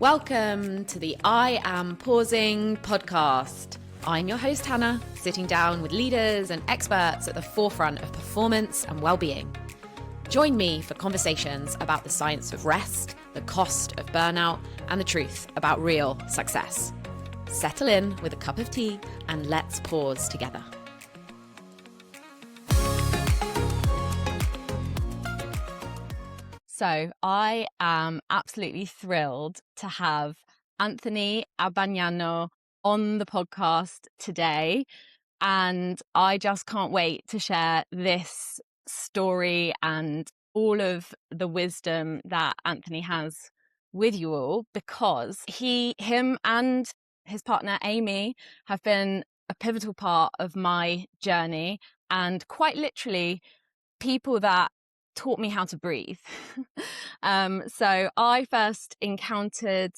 Welcome to the I Am Pausing podcast. I'm your host, Hannah, sitting down with leaders and experts at the forefront of performance and well-being. Join me for conversations about the science of rest, the cost of burnout, and the truth about real success. Settle in with a cup of tea and let's pause together. So I am absolutely thrilled to have Anthony Abbagnano on the podcast today. And I just can't wait to share this story and all of the wisdom that Anthony has with you all, because him and his partner Amy have been a pivotal part of my journey, and quite literally people that taught me how to breathe. So I first encountered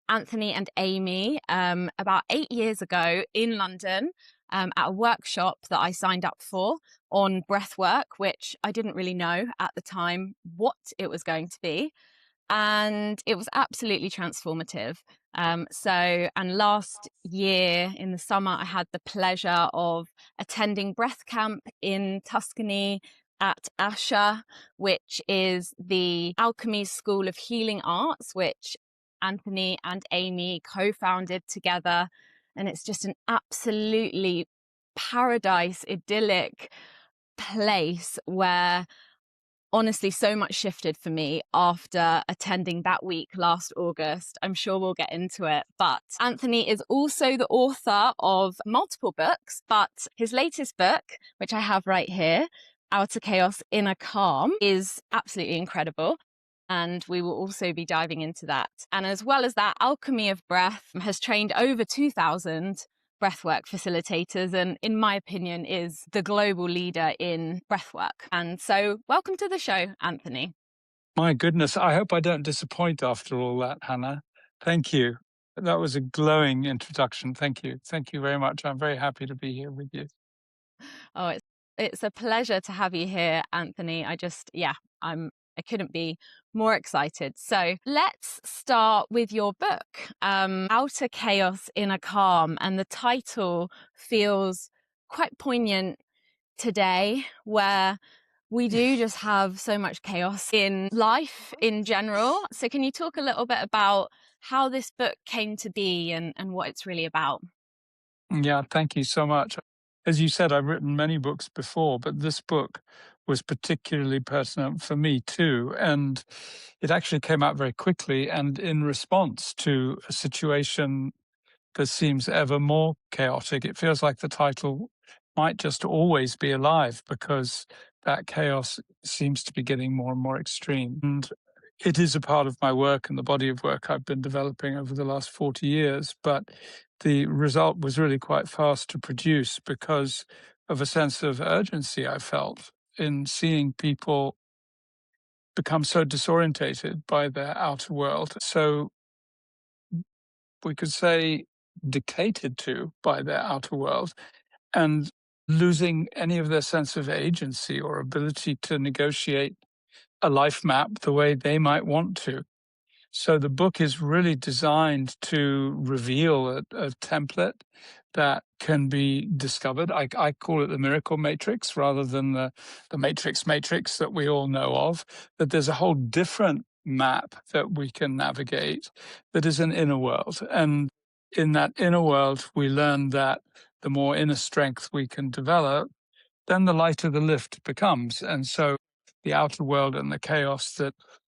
Anthony and Amy about 8 years ago in London at a workshop that I signed up for on breathwork, which I didn't really know at the time what it was going to be. And it was absolutely transformative. And last year in the summer, I had the pleasure of attending breath camp in Tuscany at ASHA, which is the Alchemy School of Healing Arts, which Anthony and Amy co-founded together. And it's just an absolutely paradise, idyllic place where honestly so much shifted for me after attending that week last August. I'm sure we'll get into it. But Anthony is also the author of multiple books, but his latest book, which I have right here, Outer Chaos, Inner Calm, is absolutely incredible. And we will also be diving into that. And as well as that, Alchemy of Breath has trained over 2,000 breathwork facilitators, and in my opinion is the global leader in breathwork. And so welcome to the show, Anthony. My goodness, I hope I don't disappoint after all that, Hannah. Thank you. That was a glowing introduction. Thank you. Thank you very much. I'm very happy to be here with you. Oh, it's a pleasure to have you here, Anthony. I couldn't be more excited. So let's start with your book, Outer Chaos, Inner Calm. And the title feels quite poignant today, where we do just have so much chaos in life in general. So can you talk a little bit about how this book came to be and what it's really about? Yeah, thank you so much. As you said, I've written many books before, but this book was particularly pertinent for me too. And it actually came out very quickly and in response to a situation that seems ever more chaotic. It feels like the title might just always be alive because that chaos seems to be getting more and more extreme. And it is a part of my work and the body of work I've been developing over the last 40 years. But the result was really quite fast to produce because of a sense of urgency I felt in seeing people become so disorientated by their outer world. So we could say dictated to by their outer world and losing any of their sense of agency or ability to negotiate a life map the way they might want to. So the book is really designed to reveal a template that can be discovered. I call it the miracle matrix rather than the matrix that we all know of, that there's a whole different map that we can navigate that is an inner world. And in that inner world, we learn that the more inner strength we can develop, then the lighter the lift becomes. And so the outer world and the chaos that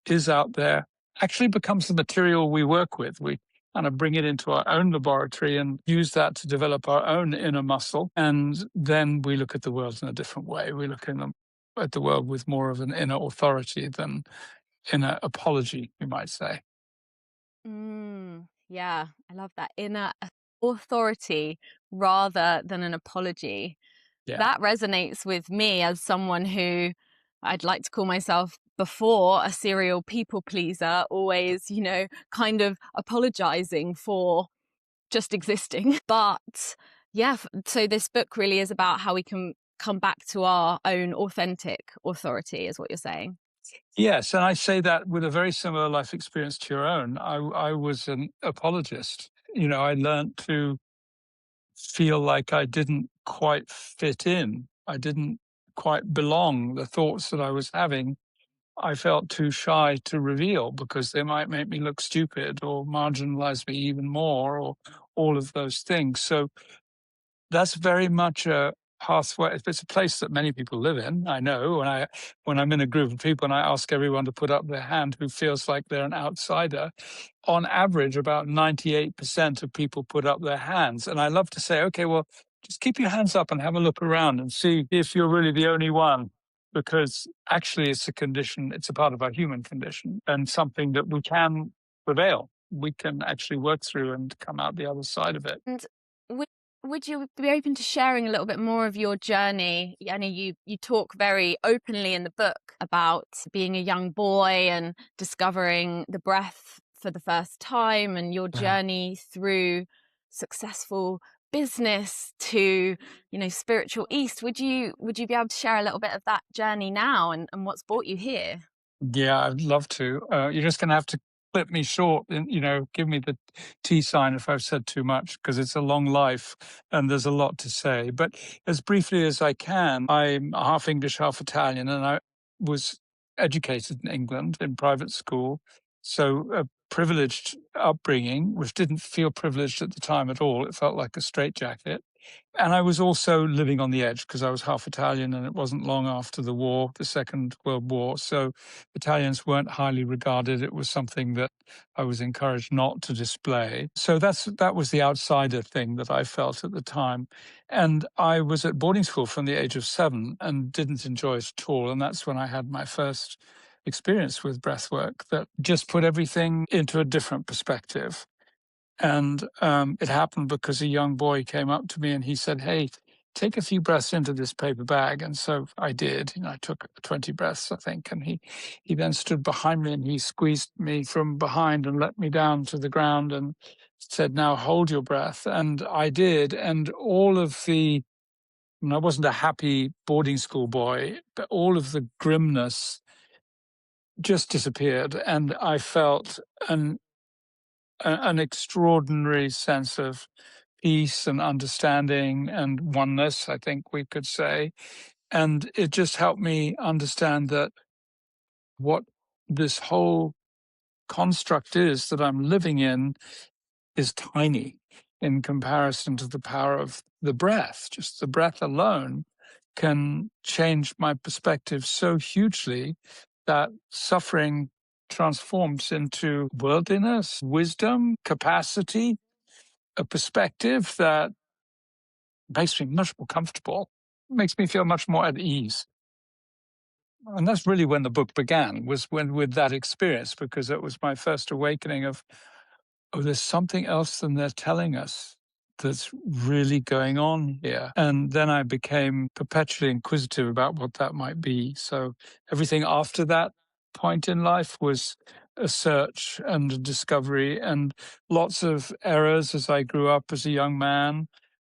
is out there actually becomes the material we work with. We kind of bring it into our own laboratory and use that to develop our own inner muscle. And then we look at the world in a different way. We look at the world with more of an inner authority than inner apology, you might say. Yeah, I love that. Inner authority rather than an apology. Yeah. That resonates with me as someone who I'd like to call myself before a serial people pleaser, always, kind of apologizing for just existing. But yeah, so this book really is about how we can come back to our own authentic authority, is what you're saying. Yes, and I say that with a very similar life experience to your own. I was an apologist. I learned to feel like I didn't quite fit in. I didn't quite belong. The thoughts that I was having, I felt too shy to reveal because they might make me look stupid or marginalize me even more or all of those things. So that's very much a pathway. It's a place that many people live in. I know when I'm in a group of people and I ask everyone to put up their hand who feels like they're an outsider, on average, about 98% of people put up their hands. And I love to say, okay, well, just keep your hands up and have a look around and see if you're really the only one. Because actually, it's a condition, it's a part of our human condition and something that we can prevail. We can actually work through and come out the other side of it. And would would you be open to sharing a little bit more of your journey? I know you talk very openly in the book about being a young boy and discovering the breath for the first time and your Yeah. journey through successful business to, spiritual east. Would you be able to share a little bit of that journey now and what's brought you here? Yeah, I'd love to. You're just going to have to clip me short and, give me the T sign if I've said too much because it's a long life and there's a lot to say. But as briefly as I can, I'm half English, half Italian, and I was educated in England in private school. So a privileged upbringing, which didn't feel privileged at the time at all. It felt like a straitjacket. And I was also living on the edge because I was half Italian and it wasn't long after the war, the Second World War. So Italians weren't highly regarded. It was something that I was encouraged not to display. So that was the outsider thing that I felt at the time. And I was at boarding school from the age of 7 and didn't enjoy it at all. And that's when I had my first experience with breathwork that just put everything into a different perspective. And it happened because a young boy came up to me and he said, "Hey, take a few breaths into this paper bag." And so I did. I took 20 breaths, I think. And he then stood behind me and he squeezed me from behind and let me down to the ground and said, "Now hold your breath." And I did. And I wasn't a happy boarding school boy, but all of the grimness just disappeared. And I felt an extraordinary sense of peace and understanding and oneness, I think we could say. And it just helped me understand that what this whole construct is that I'm living in is tiny in comparison to the power of the breath. Just the breath alone can change my perspective so hugely that suffering transforms into worldliness, wisdom, capacity, a perspective that makes me much more comfortable, makes me feel much more at ease. And that's really when the book began, was when with that experience, because it was my first awakening of, oh, there's something else than they're telling us that's really going on here. And then I became perpetually inquisitive about what that might be. So everything after that point in life was a search and a discovery and lots of errors as I grew up as a young man.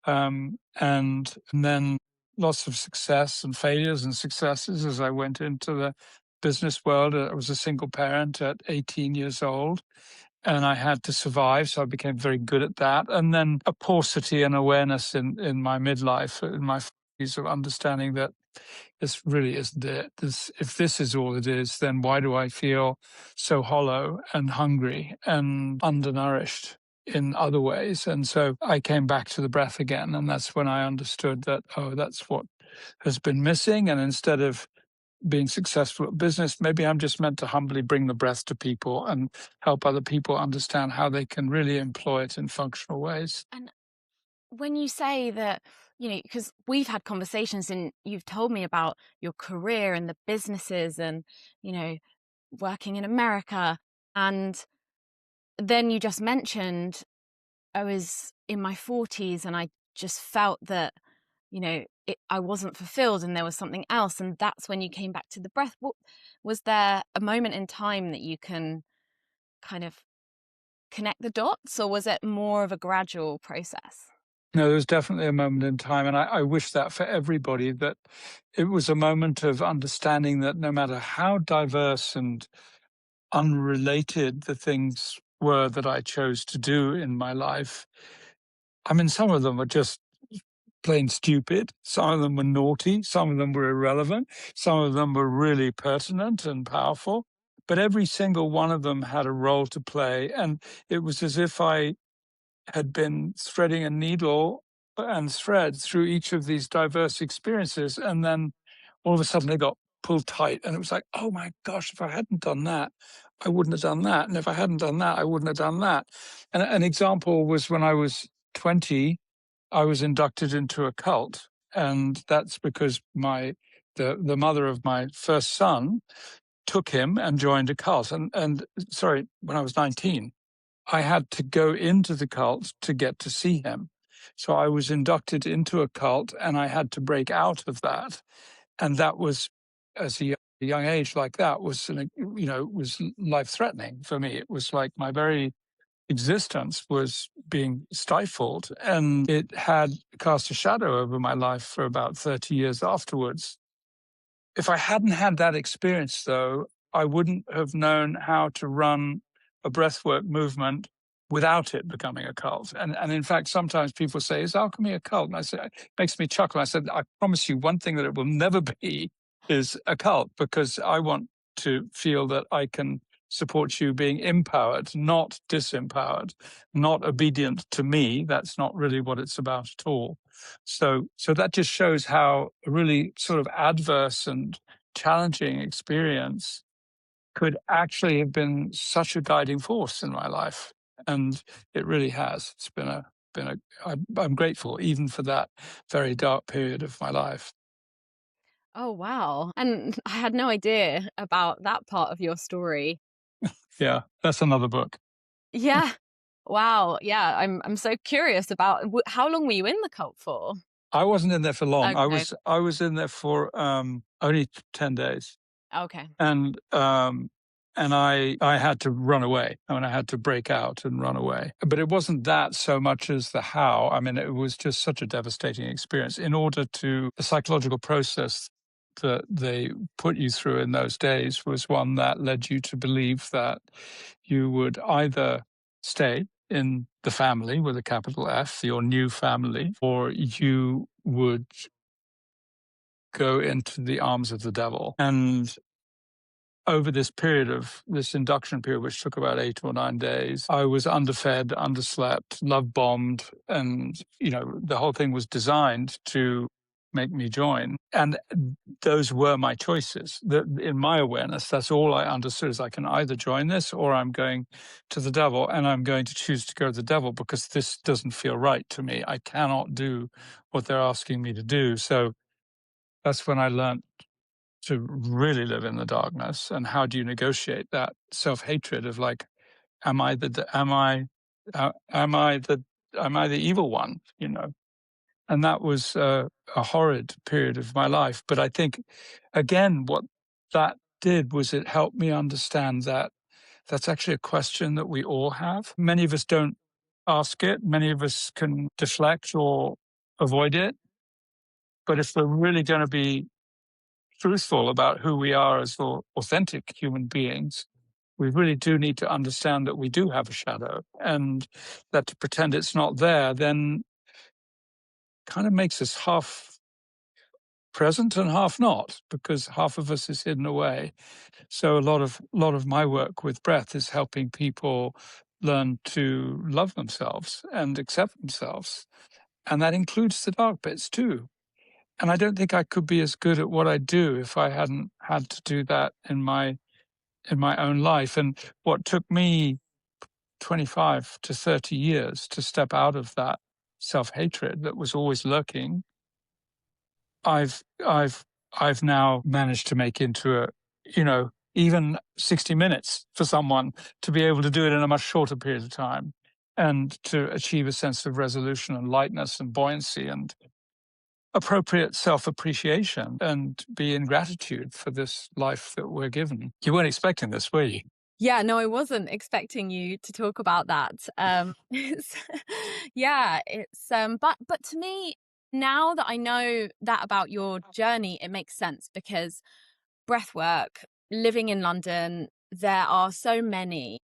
And then lots of success and failures and successes as I went into the business world. I was a single parent at 18 years old and I had to survive. So I became very good at that. And then a paucity and awareness in my midlife, in my 40s, of understanding that this really isn't it. If this is all it is, then why do I feel so hollow and hungry and undernourished in other ways? And so I came back to the breath again. And that's when I understood that, oh, that's what has been missing. And instead of being successful at business, maybe I'm just meant to humbly bring the breath to people and help other people understand how they can really employ it in functional ways. And when you say that, because we've had conversations and you've told me about your career and the businesses and, you know, working in America. And then you just mentioned I was in my 40s and I just felt that, I wasn't fulfilled and there was something else. And that's when you came back to the breath. Was there a moment in time that you can kind of connect the dots, or was it more of a gradual process? No, there was definitely a moment in time, and I wish that for everybody, that it was a moment of understanding that no matter how diverse and unrelated the things were that I chose to do in my life, I mean, some of them were just plain stupid, some of them were naughty, some of them were irrelevant, some of them were really pertinent and powerful, but every single one of them had a role to play. And it was as if I had been threading a needle and thread through each of these diverse experiences. And then all of a sudden they got pulled tight. And it was like, oh my gosh, if I hadn't done that, I wouldn't have done that. And if I hadn't done that, I wouldn't have done that. And an example was when I was 20, I was inducted into a cult. And that's because the mother of my first son took him and joined a cult. And sorry, when I was 19. I had to go into the cult to get to see him. So I was inducted into a cult and I had to break out of that. And that was, as a young age like that, was, was life threatening for me. It was like my very existence was being stifled, and it had cast a shadow over my life for about 30 years afterwards. If I hadn't had that experience, though, I wouldn't have known how to run a breathwork movement without it becoming a cult. And in fact, sometimes people say, "Is alchemy a cult?" And I say, it makes me chuckle. I said, "I promise you one thing that it will never be is a cult, because I want to feel that I can support you being empowered, not disempowered, not obedient to me. That's not really what it's about at all." So that just shows how a really sort of adverse and challenging experience could actually have been such a guiding force in my life, and it really has. It's been a. I'm grateful even for that very dark period of my life. Oh, wow. And I had no idea about that part of your story. Yeah, that's another book. Yeah. Wow. Yeah, I'm so curious about how long were you in the cult for? I wasn't in there for long. Okay. I was in there for only 10 days. Okay. And I had to run away. I mean, I had to break out and run away. But it wasn't that so much as the how. I mean, it was just such a devastating experience. In order to, the psychological process that they put you through in those days was one that led you to believe that you would either stay in the family with a capital F, your new family, or you would go into the arms of the devil. And over this period of this induction period, which took about 8 or 9 days, I was underfed, underslept, love bombed. And, the whole thing was designed to make me join. And those were my choices. In my awareness, that's all I understood, is I can either join this or I'm going to the devil, and I'm going to choose to go to the devil because this doesn't feel right to me. I cannot do what they're asking me to do. So that's when I learned to really live in the darkness. And how do you negotiate that self-hatred of like, am I the am I am I the evil one, and that was a horrid period of my life. But I think, again, what that did was it helped me understand that that's actually a question that we all have. Many of us don't ask it, many of us can deflect or avoid it, but if we're really going to be truthful about who we are as authentic human beings, we really do need to understand that we do have a shadow, and that to pretend it's not there then kind of makes us half present and half not, because half of us is hidden away. So a lot of my work with breath is helping people learn to love themselves and accept themselves. And that includes the dark bits too. And I don't think I could be as good at what I do if I hadn't had to do that in my own life. And what took me 25 to 30 years to step out of that self-hatred that was always lurking, I've I've I've now managed to make into even 60 minutes for someone to be able to do it in a much shorter period of time, and to achieve a sense of resolution and lightness and buoyancy and appropriate self-appreciation, and be in gratitude for this life that we're given. You weren't expecting this, were you? Yeah, no, I wasn't expecting you to talk about that. It's yeah, it's but to me, now that I know that about your journey, it makes sense because breathwork, living in London, there are so many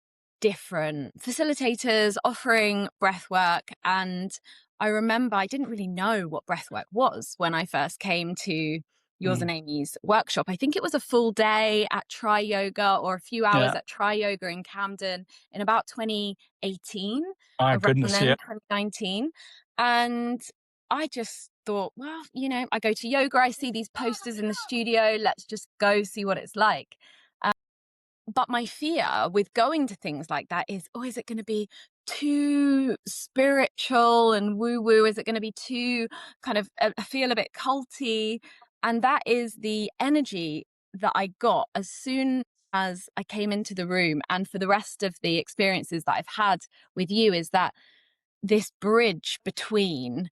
different facilitators offering breathwork. And I remember I didn't really know what breathwork was when I first came to yours and Mm. Amy's workshop. I think it was a full day at Try Yoga or a few hours Yeah. at Try Yoga in Camden in about 2018, My around goodness. then, Yeah. 2019. And I just thought, well, I go to yoga, I see these posters in the studio, let's just go see what it's like. But my fear with going to things like that is, oh, is it going to be too spiritual and woo woo? Is it going to be too kind of, I feel a bit culty? And that is the energy that I got as soon as I came into the room. And for the rest of the experiences that I've had with you, is that this bridge between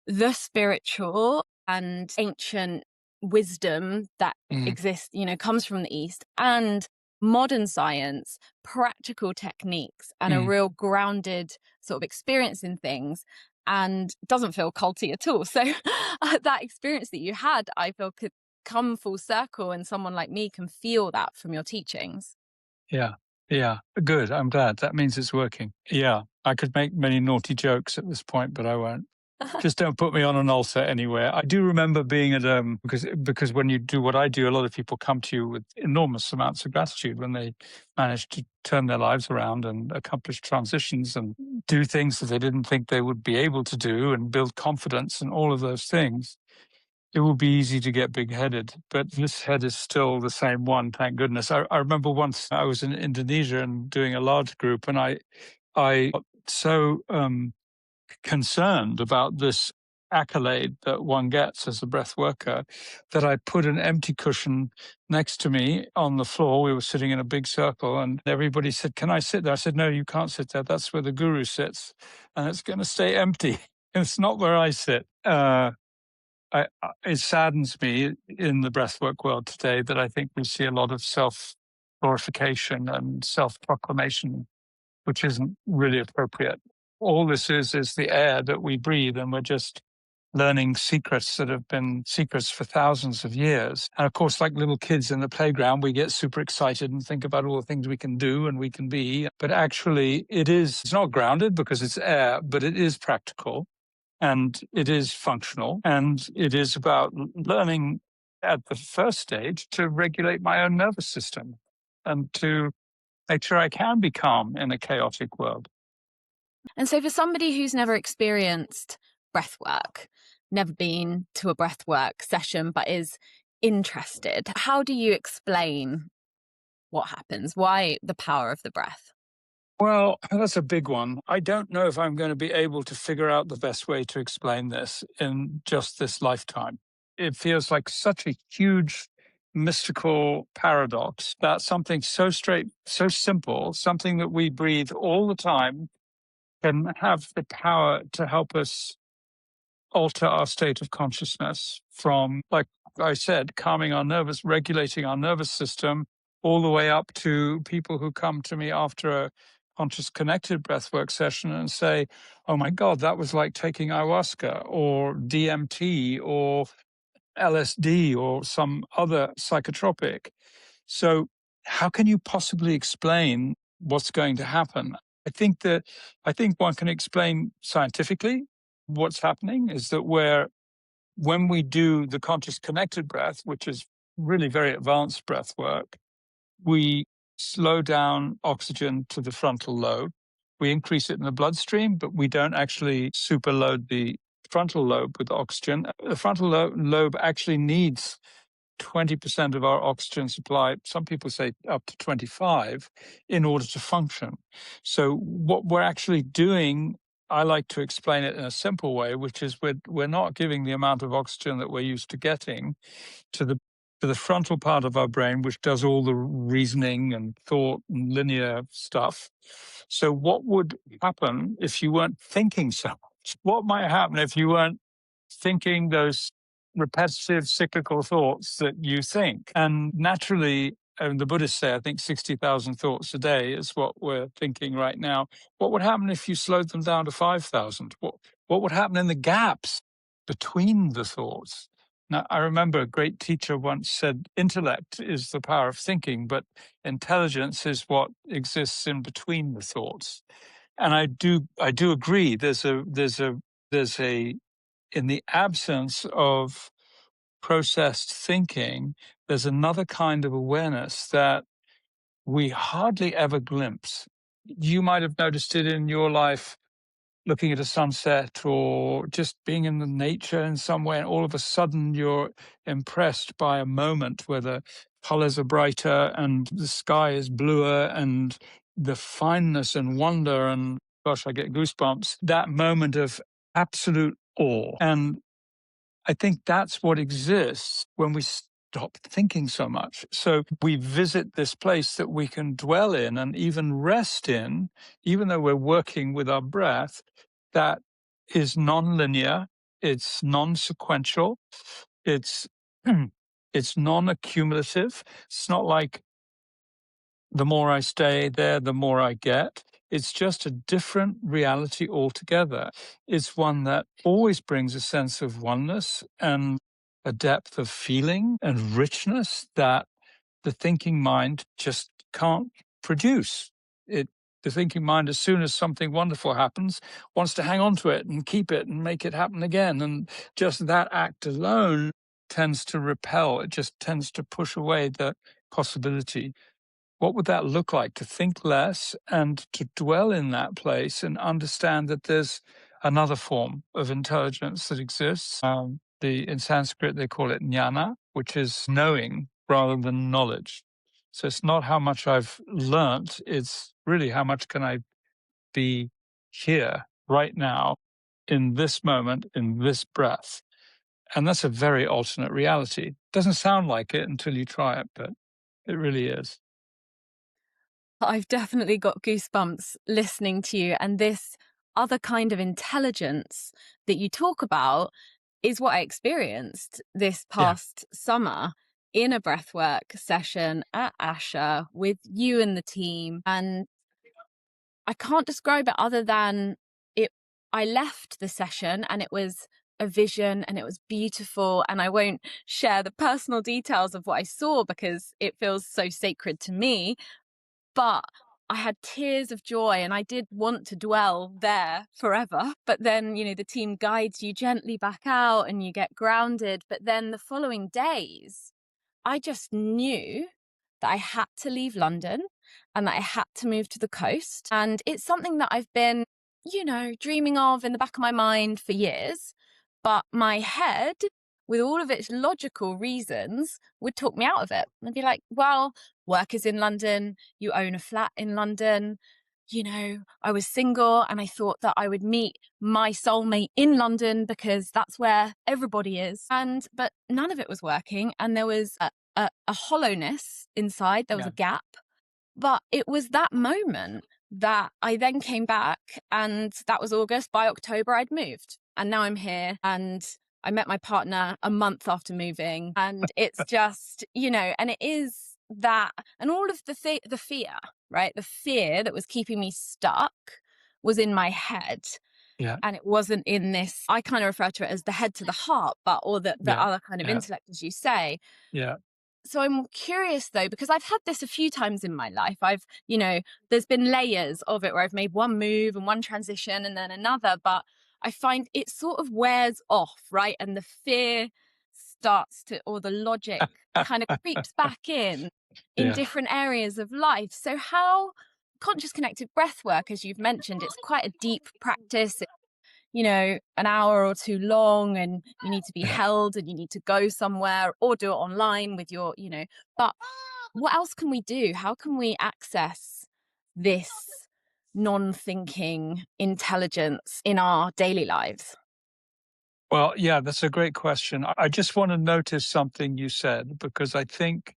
the spiritual and ancient wisdom that Mm. exists, comes from the East, and modern science, practical techniques, and a Mm. real grounded sort of experience in things, and doesn't feel culty at all. So that experience that you had, I feel, could come full circle, and someone like me can feel that from your teachings. Yeah. Yeah. Good. I'm glad. That means it's working. Yeah. I could make many naughty jokes at this point, but I won't. Just don't put me on an ulcer anywhere. I do remember being at because when you do what I do, a lot of people come to you with enormous amounts of gratitude when they manage to turn their lives around and accomplish transitions and do things that they didn't think they would be able to do and build confidence and all of those things. It will be easy to get big headed, but this head is still the same one, thank goodness. I remember once I was in Indonesia and doing a large group, and I got so concerned about this accolade that one gets as a breath worker that I put an empty cushion next to me on the floor. We were sitting in a big circle, and everybody said, "Can I sit there?" I said, "No, you can't sit there. That's where the guru sits, and it's going to stay empty. It's not where I sit." It saddens me in the breathwork world today that I think we see a lot of self glorification and self proclamation, which isn't really appropriate. All this is the air that we breathe, and we're just learning secrets that have been secrets for thousands of years. And of course, like little kids in the playground, we get super excited and think about all the things we can do and we can be. But actually, it's not grounded because it's air, but it is practical and it is functional, and it is about learning at the first stage to regulate my own nervous system and to make sure I can be calm in a chaotic world. And so, for somebody who's never experienced breath work, never been to a breath work session, but is interested, how do you explain what happens? Why the power of the breath? Well, that's a big one. I don't know if I'm going to be able to figure out the best way to explain this in just this lifetime. It feels like such a huge mystical paradox that something so straight, so simple, something that we breathe all the time can have the power to help us alter our state of consciousness from, like I said, calming our nervous, regulating our nervous system, all the way up to people who come to me after a conscious connected breathwork session and say, "Oh my God, that was like taking ayahuasca or DMT or LSD or some other psychotropic." So, how can you possibly explain what's going to happen? I think one can explain scientifically what's happening is that when we do the conscious connected breath, which is really very advanced breath work, we slow down oxygen to the frontal lobe. We increase it in the bloodstream, but we don't actually superload the frontal lobe with oxygen. The frontal lobe actually needs 20% of our oxygen supply, some people say up to 25, in order to function. So what we're actually doing, I like to explain it in a simple way, which is we're not giving the amount of oxygen that we're used to getting to the frontal part of our brain, which does all the reasoning and thought and linear stuff. So what would happen if you weren't thinking so much? What might happen if you weren't thinking those repetitive cyclical thoughts that you think? And naturally, and the Buddhists say, I think 60,000 thoughts a day is what we're thinking right now. What would happen if you slowed them down to 5,000? What would happen in the gaps between the thoughts? Now, I remember a great teacher once said, intellect is the power of thinking, but intelligence is what exists in between the thoughts. And I do agree. There's a in the absence of processed thinking, there's another kind of awareness that we hardly ever glimpse. You might have noticed it in your life, looking at a sunset or just being in the nature in some way, and all of a sudden you're impressed by a moment where the colors are brighter and the sky is bluer and the fineness and wonder, and gosh, I get goosebumps, that moment of absolute awe. And I think that's what exists when we stop thinking so much. So we visit this place that we can dwell in and even rest in, even though we're working with our breath, that is non-linear, it's non-sequential, it's it's non-accumulative. It's not like the more I stay there, the more I get. It's just a different reality altogether. It's one that always brings a sense of oneness and a depth of feeling and richness that the thinking mind just can't produce. The thinking mind, as soon as something wonderful happens, wants to hang on to it and keep it and make it happen again. And just that act alone tends to repel. It just tends to push away the possibility. What would that look like, to think less and to dwell in that place and understand that there's another form of intelligence that exists? In Sanskrit, they call it jnana, which is knowing rather than knowledge. So it's not how much I've learnt, it's really how much can I be here right now in this moment, in this breath. And that's a very alternate reality. Doesn't sound like it until you try it, but it really is. I've definitely got goosebumps listening to you. And this other kind of intelligence that you talk about is what I experienced this Yeah. past summer in a breathwork session at ASHA with you and the team. And I can't describe it other than it. I left the session and it was a vision and it was beautiful. And I won't share the personal details of what I saw because it feels so sacred to me. But I had tears of joy and I did want to dwell there forever. But then, the team guides you gently back out and you get grounded. But then the following days, I just knew that I had to leave London and that I had to move to the coast. And it's something that I've been, dreaming of in the back of my mind for years. But my head, with all of its logical reasons, would talk me out of it. I'd be like, well, work is in London, you own a flat in London. I was single and I thought that I would meet my soulmate in London because that's where everybody is. But none of it was working. And there was a hollowness inside, there was a gap. But it was that moment that I then came back, and that was August. By October, I'd moved. And now I'm here, and I met my partner a month after moving. And it's just, and it is that, and all of the fear, right? The fear that was keeping me stuck was in my head. Yeah. And it wasn't in this, I kind of refer to it as the head to the heart, or the other kind of intellect, as you say. Yeah. So I'm curious though, because I've had this a few times in my life. There's been layers of it where I've made one move and one transition and then another, but I find it sort of wears off, right? And the fear starts to, or the logic kind of creeps back in Yeah. different areas of life. So how conscious connected breath work, as you've mentioned, it's quite a deep practice, an hour or two long, and you need to be held and you need to go somewhere or do it online with your, but what else can we do? How can we access this non-thinking intelligence in our daily lives? Well, yeah, that's a great question. I just want to notice something you said, because I think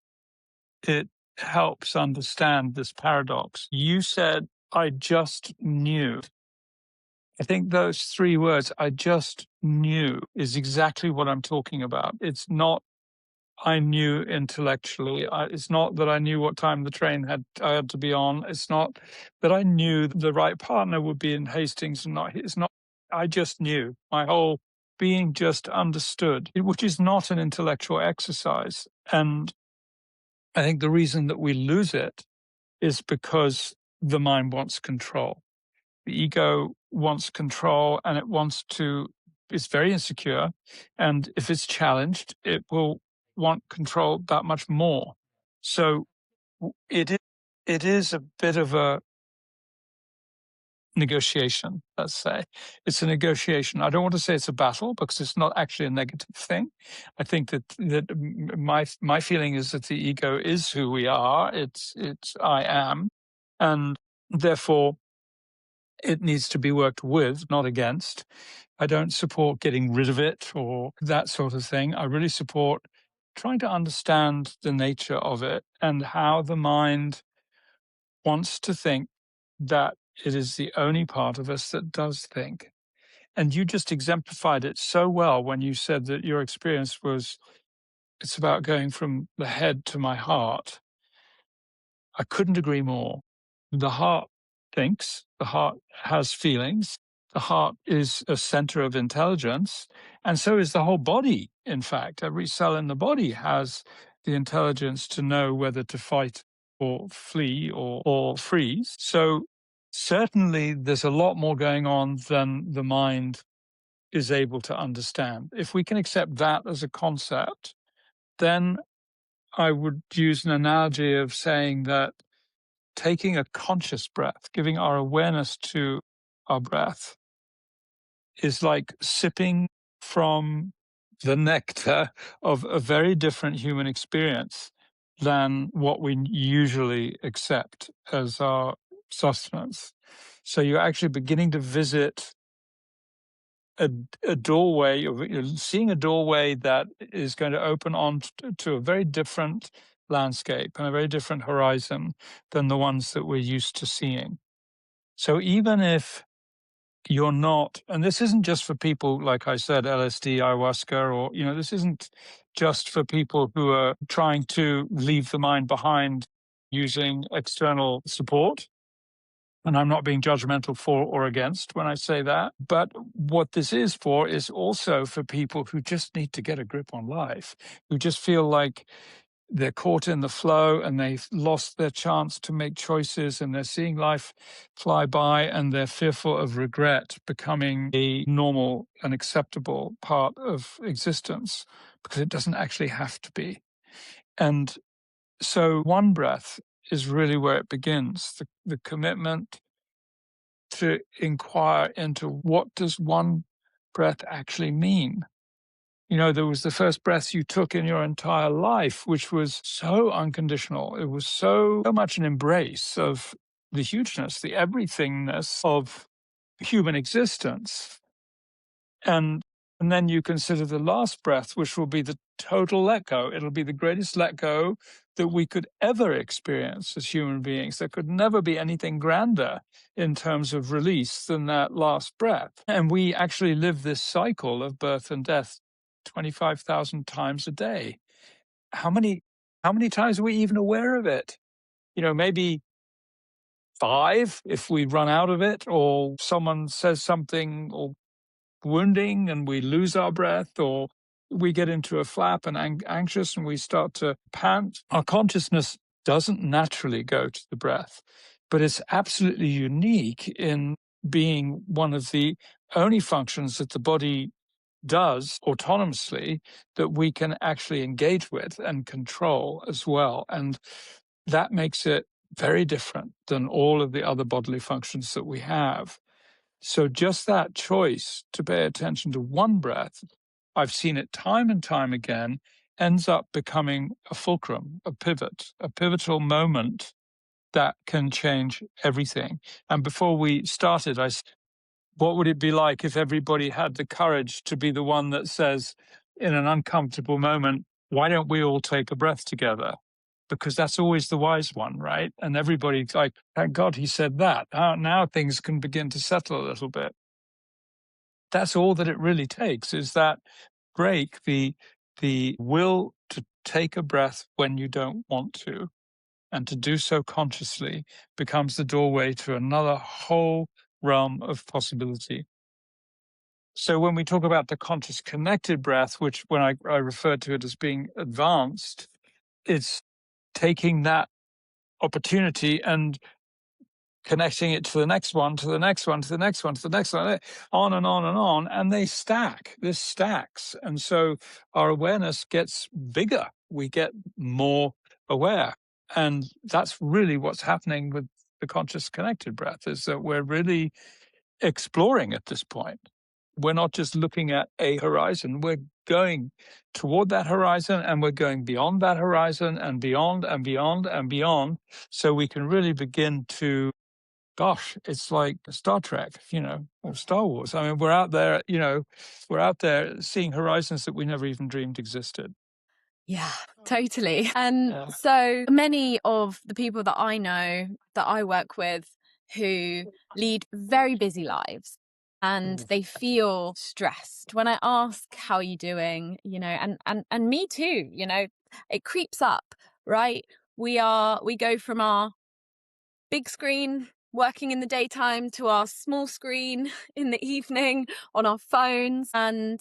it helps understand this paradox. You said, I just knew. I think those three words, I just knew, is exactly what I'm talking about. It's not, I knew intellectually. It's not that I knew what time the train I had to be on. It's not that I knew the right partner would be in Hastings and not. It's not. I just knew. My whole being just understood, which is not an intellectual exercise. And I think the reason that we lose it is because the mind wants control. The ego wants control, and it's very insecure. And if it's challenged, it will want control that much more. So it is a bit of a negotiation, let's say. It's a negotiation. I don't want to say it's a battle, because it's not actually a negative thing. I think that my feeling is that the ego is who we are. It's I am, and therefore it needs to be worked with, not against. I don't support getting rid of it or that sort of thing. I really support trying to understand the nature of it and how the mind wants to think that it is the only part of us that does think. And you just exemplified it so well when you said that your experience was, it's about going from the head to my heart. I couldn't agree more. The heart thinks, the heart has feelings, the heart is a center of intelligence, and so is the whole body. In fact, every cell in the body has the intelligence to know whether to fight or flee or freeze. So certainly there's a lot more going on than the mind is able to understand. If we can accept that as a concept, then I would use an analogy of saying that taking a conscious breath, giving our awareness to our breath, is like sipping from the nectar of a very different human experience than what we usually accept as our sustenance. So you're actually beginning to visit a doorway, or seeing a doorway that is going to open on to a very different landscape and a very different horizon than the ones that we're used to seeing. So even if you're not, and this isn't just for people, like I said, LSD, ayahuasca, or, this isn't just for people who are trying to leave the mind behind using external support. And I'm not being judgmental for or against when I say that. But what this is for is also for people who just need to get a grip on life, who just feel like they're caught in the flow and they've lost their chance to make choices, and they're seeing life fly by, and they're fearful of regret becoming a normal and acceptable part of existence, because it doesn't actually have to be. And so one breath is really where it begins, the commitment to inquire into what does one breath actually mean. There was the first breath you took in your entire life, which was so unconditional. It was so much an embrace of the hugeness, the everythingness of human existence. And then you consider the last breath, which will be the total let go. It'll be the greatest let go that we could ever experience as human beings. There could never be anything grander in terms of release than that last breath. And we actually live this cycle of birth and death 25,000 times a day. How many times are we even aware of it? Maybe 5 if we run out of it, or someone says something or wounding and we lose our breath, or we get into a flap and anxious and we start to pant. Our consciousness doesn't naturally go to the breath, but it's absolutely unique in being one of the only functions that the body does autonomously that we can actually engage with and control as well. And that makes it very different than all of the other bodily functions that we have. So just that choice to pay attention to one breath, I've seen it time and time again, ends up becoming a fulcrum, a pivot, a pivotal moment that can change everything. And before we started, what would it be like if everybody had the courage to be the one that says, in an uncomfortable moment, why don't we all take a breath together? Because that's always the wise one, right? And everybody's like, thank God he said that. Now things can begin to settle a little bit. That's all that it really takes, is that break, the will to take a breath when you don't want to. And to do so consciously becomes the doorway to another whole realm of possibility. So when we talk about the conscious connected breath, which when I refer to it as being advanced, it's taking that opportunity and connecting it to the next one, to the next one, to the next one, to the next one, on and on and on. And they stack, this stacks. And so our awareness gets bigger. We get more aware. And that's really what's happening with the conscious connected breath, is that we're really exploring at this point. We're not just looking at a horizon, we're going toward that horizon, and we're going beyond that horizon and beyond and beyond and beyond. So we can really begin to, gosh, it's like Star Trek, or Star Wars. I mean, we're out there, we're out there seeing horizons that we never even dreamed existed. Yeah, totally. And Yeah. so many of the people that I know, that I work with, who lead very busy lives and they feel stressed. When I ask, how are you doing? And me too, it creeps up, right? We go from our big screen working in the daytime to our small screen in the evening on our phones, and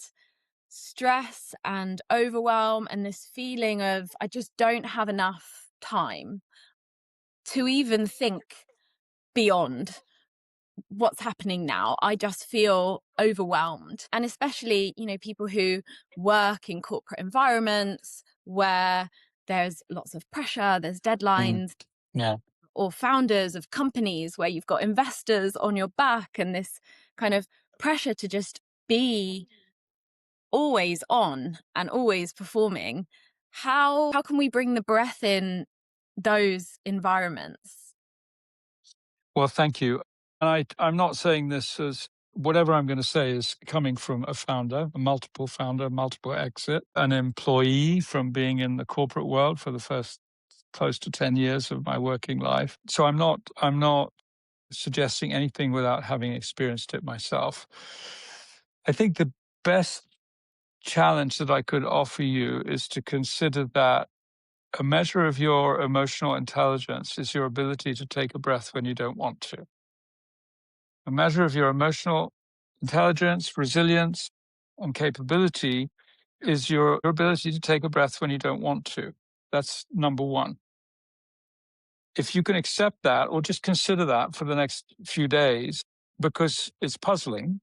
stress and overwhelm and this feeling of I just don't have enough time to even think beyond what's happening now. I just feel overwhelmed. And especially, people who work in corporate environments where there's lots of pressure, there's deadlines. Yeah. Or founders of companies where you've got investors on your back and this kind of pressure to just be always on and always performing. How can we bring the breath in those environments? Well, thank you. And I'm not saying this as whatever I'm going to say is coming from a founder, a multiple founder, multiple exit, an employee from being in the corporate world for the first close to 10 years of my working life. So I'm not suggesting anything without having experienced it myself. I think the best challenge that I could offer you is to consider that a measure of your emotional intelligence is your ability to take a breath when you don't want to. A measure of your emotional intelligence, resilience, and capability is your ability to take a breath when you don't want to. That's number one. If you can accept that, or just consider that for the next few days, because it's puzzling,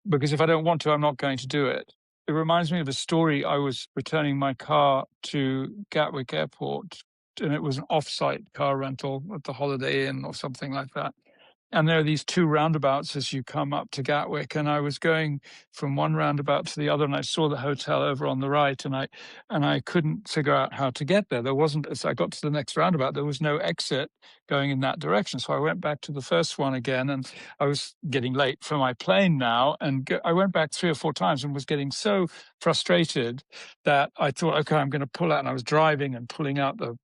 because if I don't want to, I'm not going to do it. It reminds me of a story. I was returning my car to Gatwick Airport, and it was an off-site car rental at the Holiday Inn or something like that. And there are these two roundabouts as you come up to Gatwick. And I was going from one roundabout to the other, and I saw the hotel over on the right, and I couldn't figure out how to get there. There wasn't, as I got to the next roundabout, there was no exit going in that direction. So I went back to the first one again, and I was getting late for my plane now. And I went back 3 or 4 times and was getting so frustrated that I thought, okay, I'm going to pull out. And I was driving and pulling out the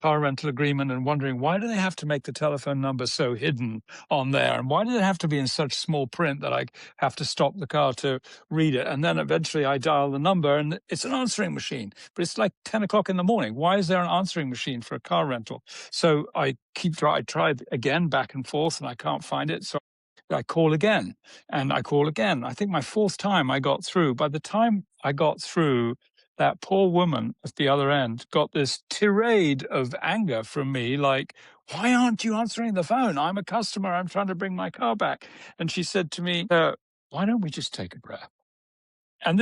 car rental agreement and wondering, why do they have to make the telephone number so hidden on there? And why did it have to be in such small print that I have to stop the car to read it? And then eventually I dial the number, and it's an answering machine, but it's like 10 o'clock in the morning. Why is there an answering machine for a car rental? So I tried again, back and forth, and I can't find it. So I call again and I call again. I think my 4th time I got through. By the time I got through, that poor woman at the other end got this tirade of anger from me, like, why aren't you answering the phone? I'm a customer. I'm trying to bring my car back. And she said to me, why don't we just take a breath? And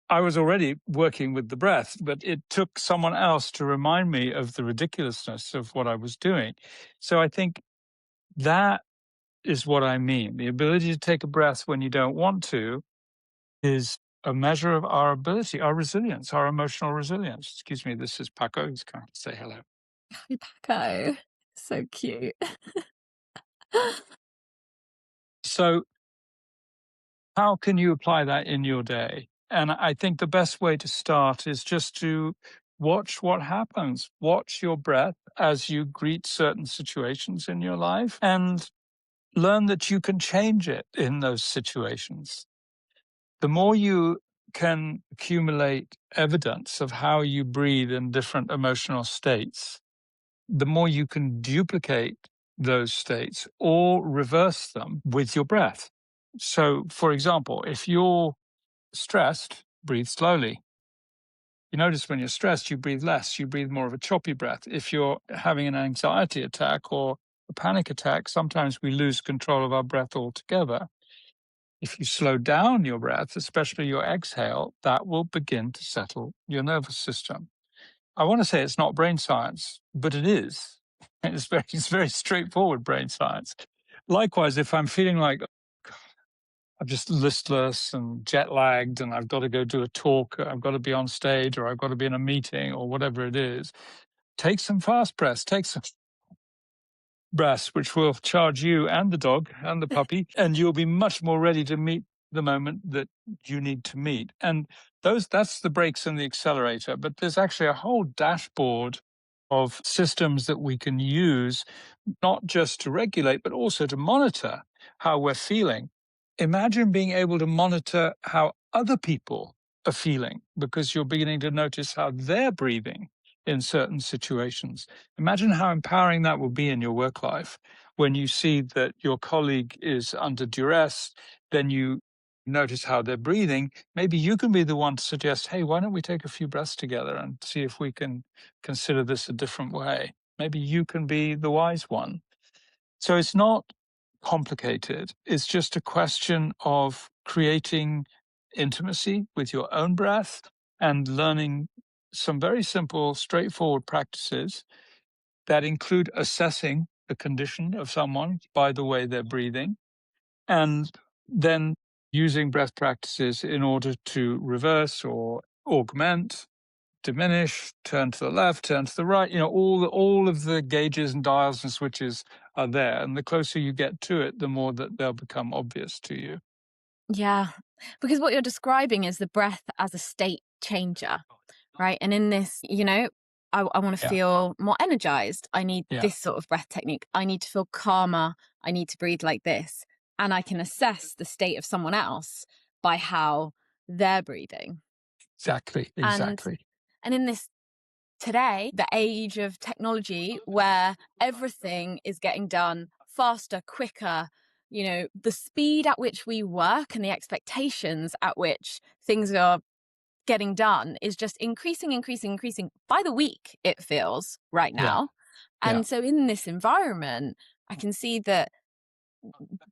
I was already working with the breath, but it took someone else to remind me of the ridiculousness of what I was doing. So I think that is what I mean. The ability to take a breath when you don't want to is a measure of our ability, our resilience, our emotional resilience. Excuse me, this is Paco. He's coming to say hello. Hi, Paco. So cute. So, how can you apply that in your day? And I think the best way to start is just to watch what happens. Watch your breath as you greet certain situations in your life, and learn that you can change it in those situations. The more you can accumulate evidence of how you breathe in different emotional states, the more you can duplicate those states or reverse them with your breath. So, for example, if you're stressed, breathe slowly. You notice when you're stressed, you breathe less, you breathe more of a choppy breath. If you're having an anxiety attack or a panic attack, sometimes we lose control of our breath altogether. If you slow down your breath, especially your exhale, that will begin to settle your nervous system. I want to say it's not brain science, but it is. It's very straightforward brain science. Likewise, if I'm feeling like I'm just listless and jet lagged and I've got to go do a talk, I've got to be on stage or I've got to be in a meeting or whatever it is, take some fast breaths, take some breaths, which will charge you and the dog and the puppy, and you'll be much more ready to meet the moment that you need to meet. And that's the brakes and the accelerator. But there's actually a whole dashboard of systems that we can use, not just to regulate, but also to monitor how we're feeling. Imagine being able to monitor how other people are feeling because you're beginning to notice how they're breathing in certain situations. Imagine how empowering that will be in your work life when you see that your colleague is under duress, then you notice how they're breathing. Maybe you can be the one to suggest, hey, why don't we take a few breaths together and see if we can consider this a different way? Maybe you can be the wise one. So it's not complicated. It's just a question of creating intimacy with your own breath and learning some very simple, straightforward practices that include assessing the condition of someone by the way they're breathing, and then using breath practices in order to reverse or augment, diminish, turn to the left, turn to the right. All of the gauges and dials and switches are there. And the closer you get to it, the more that they'll become obvious to you. Yeah, because what you're describing is the breath as a state changer, right? And in this, I want to Yeah. feel more energized. I need Yeah. this sort of breath technique. I need to feel calmer. I need to breathe like this. And I can assess the state of someone else by how they're breathing. Exactly. And Exactly. and in this today, the age of technology where everything is getting done faster, quicker, the speed at which we work and the expectations at which things are getting done is just increasing by the week, it feels right Yeah. now. Yeah. And so in this environment, I can see that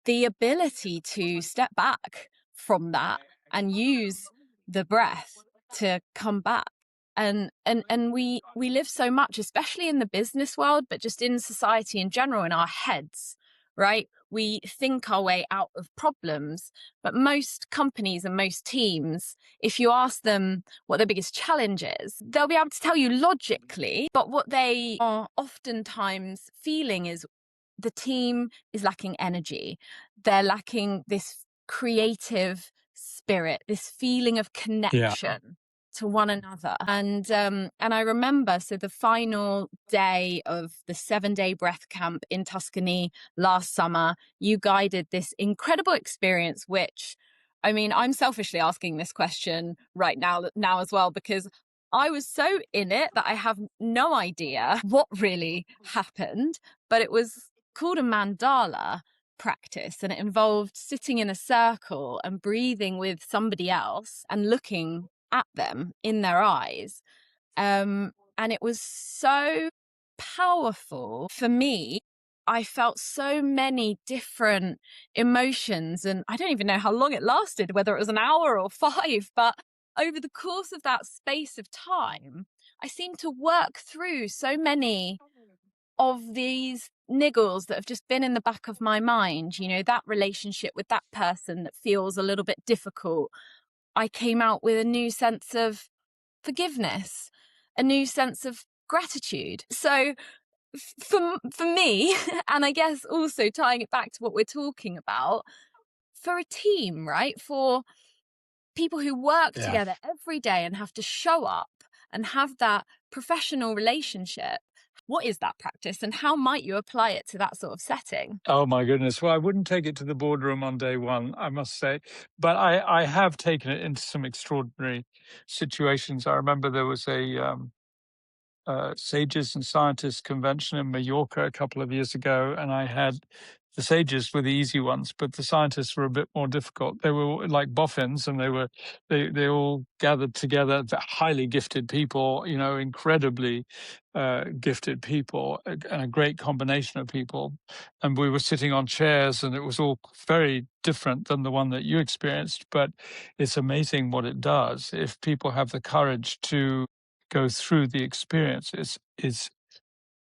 the ability to step back from that and use the breath to come back. And we live so much, especially in the business world, but just in society in general, in our heads, right? We think our way out of problems, but most companies and most teams, if you ask them what their biggest challenge is, they'll be able to tell you logically, but what they are oftentimes feeling is the team is lacking energy. They're lacking this creative spirit, this feeling of Yeah. connection to one another. And I remember, so the final day of the 7-day breath camp in Tuscany last summer, you guided this incredible experience, which, I mean, I'm selfishly asking this question right now as well, because I was so in it that I have no idea what really happened, but it was called a mandala practice, and it involved sitting in a circle and breathing with somebody else and looking at them in their eyes. And it was so powerful for me. I felt so many different emotions, and I don't even know how long it lasted, whether it was an hour or 5, but over the course of that space of time, I seemed to work through so many of these niggles that have just been in the back of my mind, that relationship with that person that feels a little bit difficult. I came out with a new sense of forgiveness, a new sense of gratitude. So for me, and I guess also tying it back to what we're talking about, for a team, right? For people who work Yeah. together every day and have to show up and have that professional relationship, What is that practice and how might you apply it to that sort of setting? Oh my goodness. Well, I wouldn't take it to the boardroom on day one, I must say, but I have taken it into some extraordinary situations. I remember there was a sages and scientists convention in Mallorca a couple of years ago, and I had the sages were the easy ones, but the scientists were a bit more difficult. They were like boffins, and they all gathered together, highly gifted people, you know, incredibly gifted people, and a great combination of people. And we were sitting on chairs, and it was all very different than the one that you experienced. But it's amazing what it does if people have the courage to go through the experience. It's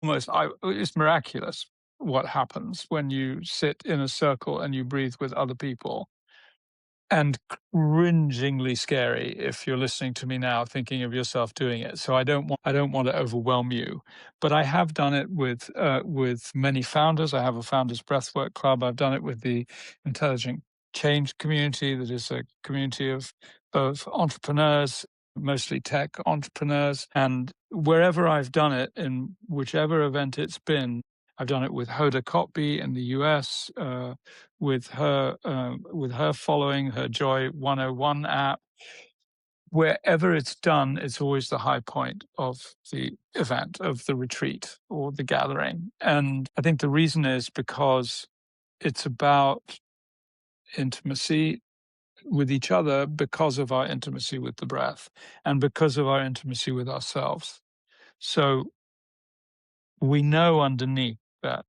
almost it's miraculous what happens when you sit in a circle and you breathe with other people, and cringingly scary if you're listening to me now thinking of yourself doing it. So I don't want to overwhelm you, but I have done it with many founders. I have a founders breathwork club. I've done it with the intelligent change community, that is a community of entrepreneurs, mostly tech entrepreneurs. And wherever I've done it, in whichever event it's been, I've done it with Hoda Kotb in the US, with her following her Joy 101 app. Wherever it's done, it's always the high point of the event, of the retreat or the gathering. And I think the reason is because it's about intimacy with each other, because of our intimacy with the breath and because of our intimacy with ourselves. So we know underneath that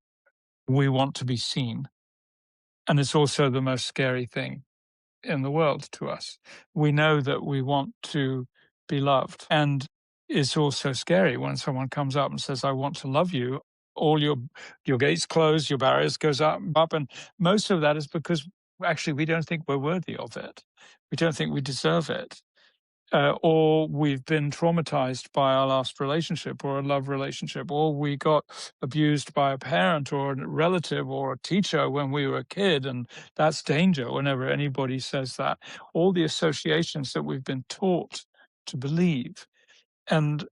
we want to be seen. And it's also the most scary thing in the world to us. We know that we want to be loved. And it's also scary when someone comes up and says, I want to love you. All your gates close, your barriers goes up. And most of that is because actually we don't think we're worthy of it. We don't think we deserve it. Or we've been traumatized by our last relationship or a love relationship, or we got abused by a parent or a relative or a teacher when we were a kid. And that's danger whenever anybody says that. All the associations that we've been taught to believe. And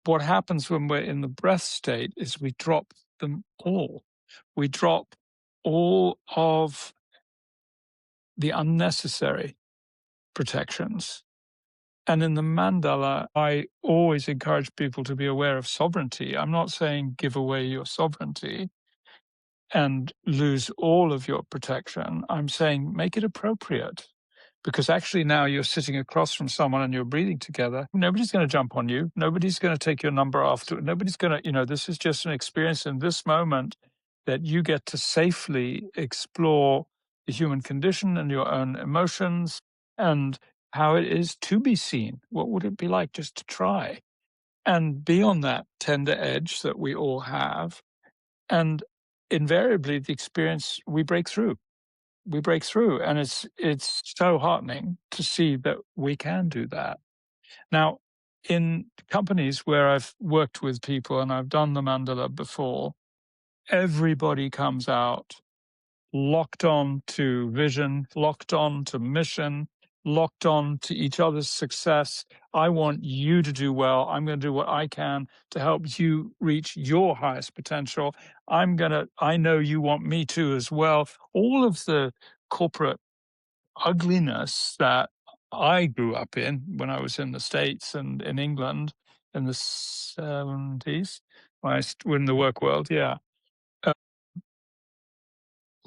what happens when we're in the breath state is we drop them all. We drop all of the unnecessary protections. And in the mandala, I always encourage people to be aware of sovereignty. I'm not saying give away your sovereignty and lose all of your protection. I'm saying make it appropriate. Because actually now you're sitting across from someone and you're breathing together. Nobody's going to jump on you. Nobody's going to take your number after. Nobody's going to, this is just an experience in this moment that you get to safely explore the human condition and your own emotions and how it is to be seen. What would it be like just to try and be on that tender edge that we all have? And invariably, the experience, we break through. And it's so heartening to see that we can do that. Now, in companies where I've worked with people and I've done the mandala before, everybody comes out locked on to vision, locked on to mission, locked on to each other's success. I want you to do well. I'm going to do what I can to help you reach your highest potential. I know you want me to as well. All of the corporate ugliness that I grew up in when I was in the States and in England in the 70s, in the work world, yeah.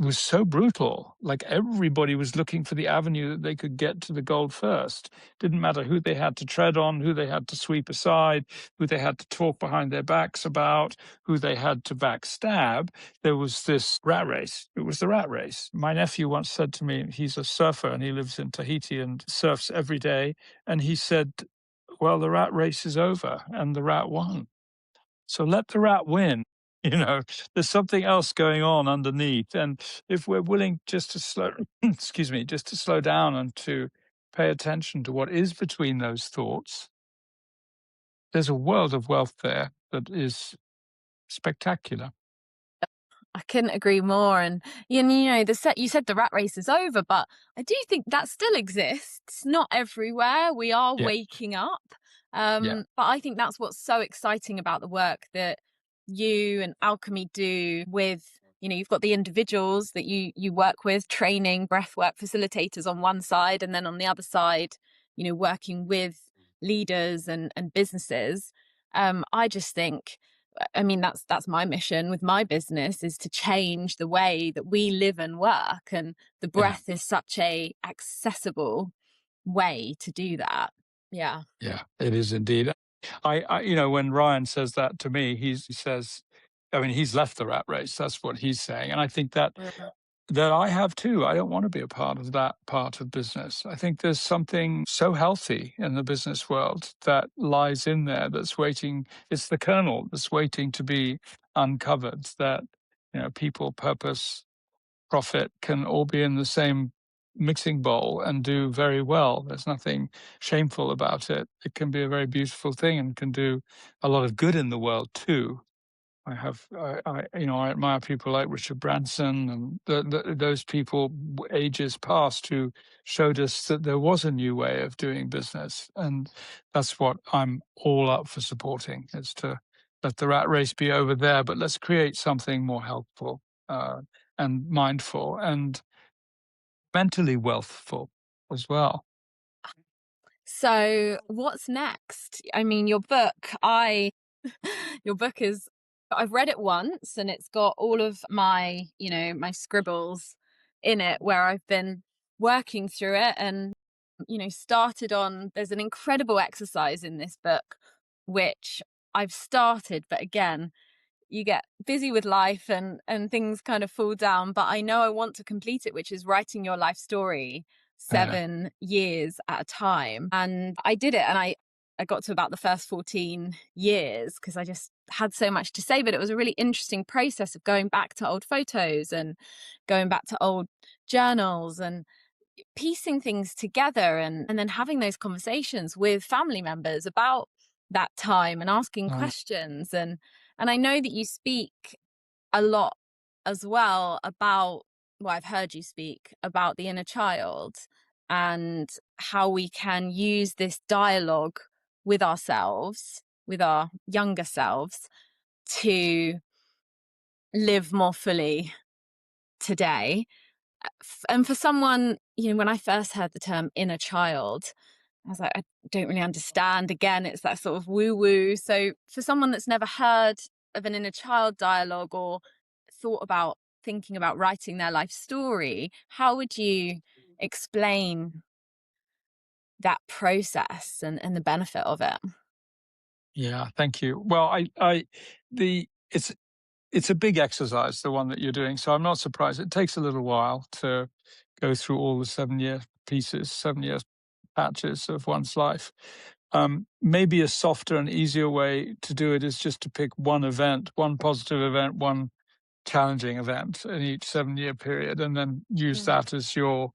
Was so brutal. Like everybody was looking for the avenue that they could get to the gold first. Didn't matter who they had to tread on, who they had to sweep aside, who they had to talk behind their backs about, who they had to backstab. There was this rat race. It was the rat race. My nephew once said to me, he's a surfer and he lives in Tahiti and surfs every day. And he said, well, the rat race is over and the rat won. So let the rat win. There's something else going on underneath. And if we're willing just to just to slow down and to pay attention to what is between those thoughts, there's a world of wealth there that is spectacular. I couldn't agree more. And you said the rat race is over, but I do think that still exists. Not everywhere. We are Yeah. waking up. Yeah. But I think that's what's so exciting about the work that you and Alchemy do with, you've got the individuals that you work with, training, breathwork facilitators on one side, and then on the other side, working with leaders and businesses. I just think, I mean, that's my mission with my business, is to change the way that we live and work. And the Yeah. breath is such a accessible way to do that. Yeah. Yeah, it is indeed. When Ryan says that to me, he says, I mean, he's left the rat race. That's what he's saying. And I think that I have too. I don't want to be a part of that part of business. I think there's something so healthy in the business world that lies in there that's waiting. It's the kernel that's waiting to be uncovered, that, people, purpose, profit can all be in the same mixing bowl and do very well. There's nothing shameful about it. It can be a very beautiful thing and can do a lot of good in the world too. I admire people like Richard Branson and those people ages past who showed us that there was a new way of doing business, and that's what I'm all up for supporting. Is to let the rat race be over there, but let's create something more helpful uh, and mindful and mentally wealthful as well. So, what's next? I mean, your book is, I've read it once, and it's got all of my, my scribbles in it, where I've been working through it and, started on, there's an incredible exercise in this book, which I've started, but again, you get busy with life and things kind of fall down, but I know I want to complete it, which is writing your life story Yeah. 7 years at a time. And I did it, and I got to about the first 14 years because I just had so much to say. But it was a really interesting process of going back to old photos and going back to old journals and piecing things together, and then having those conversations with family members about that time and asking Uh, questions. And I know that you speak a lot as well about, well, I've heard you speak about the inner child and how we can use this dialogue with ourselves, with our younger selves, to live more fully today. And for someone, when I first heard the term inner child, I was like, I don't really understand. Again, it's that sort of woo woo. So for someone that's never heard of an inner child dialogue or thought about thinking about writing their life story, how would you explain that process and the benefit of it? yeah, thank you. Well, the it's a big exercise, the one that you're doing. So I'm not surprised. It takes a little while to go through all the 7 year pieces, 7 year patches of one's life. Maybe a softer and easier way to do it is just to pick one event, one positive event, one challenging event in each 7 year period, and then use Mm. that as your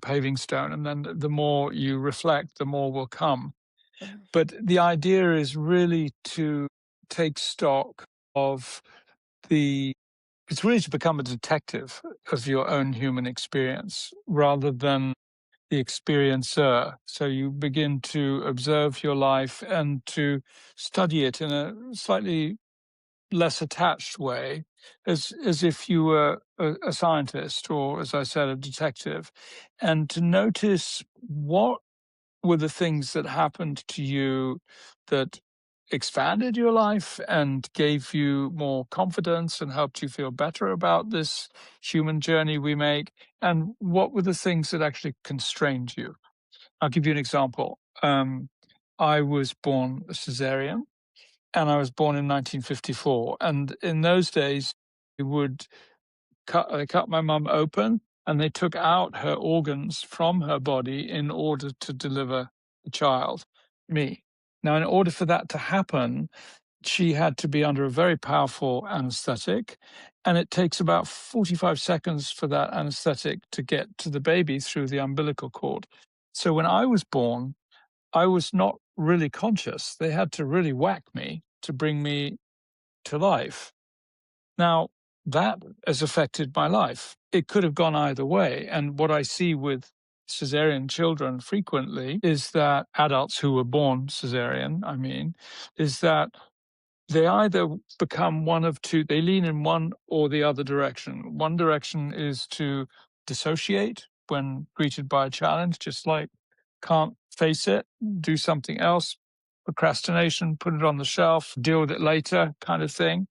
paving stone. And then the more you reflect, the more will come. Mm. But the idea is really to take stock of the it's really to become a detective of your own human experience rather than the experiencer. So you begin to observe your life and to study it in a slightly less attached way, as if you were a scientist or, as I said, a detective, and to notice what were the things that happened to you that expanded your life and gave you more confidence and helped you feel better about this human journey we make? And what were the things that actually constrained you? I'll give you an example. I was born a cesarean, and I was born in 1954. And in those days, they cut my mum open and they took out her organs from her body in order to deliver the child, me. Now, in order for that to happen, she had to be under a very powerful anesthetic, and it takes about 45 seconds for that anesthetic to get to the baby through the umbilical cord. So when I was born, I was not really conscious. They had to really whack me to bring me to life. Now, that has affected my life. It could have gone either way. And what I see with cesarean children frequently is that adults who were born cesarean, is that they either become one of two, they lean in one or the other direction. One direction is to dissociate when greeted by a challenge, just like can't face it, do something else, procrastination, put it on the shelf, deal with it later kind of thing.